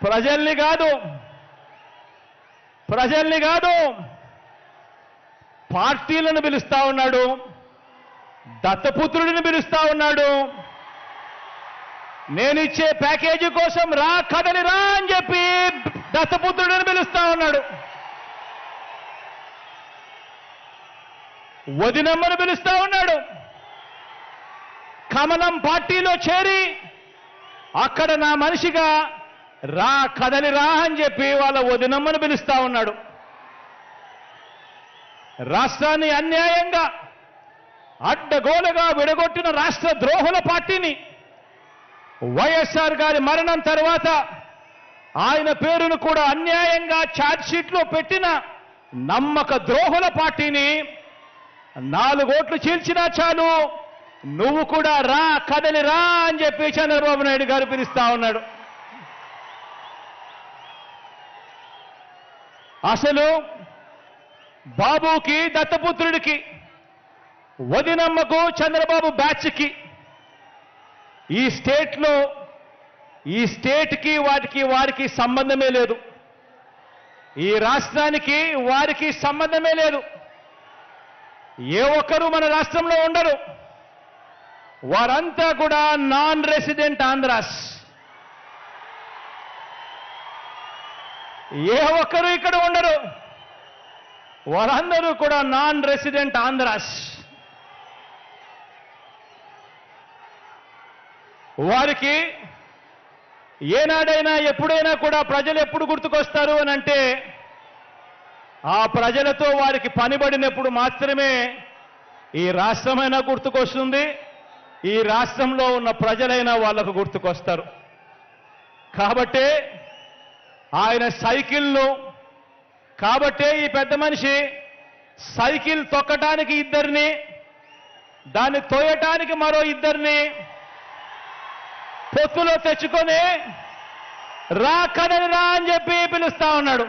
ప్రజల్ని కాదు పార్టీలను పిలుస్తా ఉన్నాడు, దత్తపుత్రుడిని పిలుస్తా ఉన్నాడు. నేనిచ్చే ప్యాకేజీ కోసం రా కదలి రా అని చెప్పి దత్తపుత్రుడిని పిలుస్తా ఉన్నాడు. వదినమ్మను పిలుస్తా ఉన్నాడు. కమలం పార్టీలో చేరి అక్కడ నా మనిషిగా రా కదలి రా అని చెప్పి వాళ్ళ వదినమ్మను పిలుస్తా ఉన్నాడు. రాష్ట్రాన్ని అన్యాయంగా అడ్డగోలుగా విడగొట్టిన రాష్ట్ర ద్రోహుల పార్టీని వైఎస్ఆర్ గారి మరణం తర్వాత ఆయన పేరును కూడా అన్యాయంగా ఛార్జ్షీట్లో పెట్టిన నమ్మక ద్రోహుల పార్టీని 4 ఓట్లు చీల్చినా చాలు నువ్వు కూడా రా కదలి రా అని చెప్పి చంద్రబాబు నాయుడు గారు పిలుస్తా ఉన్నాడు. అసలు బాబుకి దత్తపుత్రుడికి వదినమ్మకు చంద్రబాబు బ్యాచ్కి ఈ స్టేట్కి వారికి సంబంధమే లేదు. ఈ రాష్ట్రానికి వారికి సంబంధమే లేదు. ఏ ఒక్కరూ మన రాష్ట్రంలో ఉండరు. వారంతా కూడా నాన్ రెసిడెంట్ ఆంధ్రాస్. ఏ ఒక్కరూ ఇక్కడ ఉండరు. వారందరూ కూడా నాన్ రెసిడెంట్ ఆంధ్రాస్. వారికి ఏనాడైనా ఎప్పుడైనా కూడా ప్రజలు ఎప్పుడు గుర్తుకొస్తారు అని అంటే ఆ ప్రజలతో వారికి పనిబడినప్పుడు మాత్రమే ఈ రాష్ట్రమైనా గుర్తుకొస్తుంది, ఈ రాష్ట్రంలో ఉన్న ప్రజలైనా వాళ్లకు గుర్తుకొస్తారు. కాబట్టే ఆయన కాబట్టే ఈ పెద్ద మనిషి సైకిల్ తొక్కటానికి 2 దాన్ని తోయటానికి మరో 2 పొత్తులో తెచ్చుకొని రా కదలి రా అని చెప్పి పిలుస్తా ఉన్నాడు.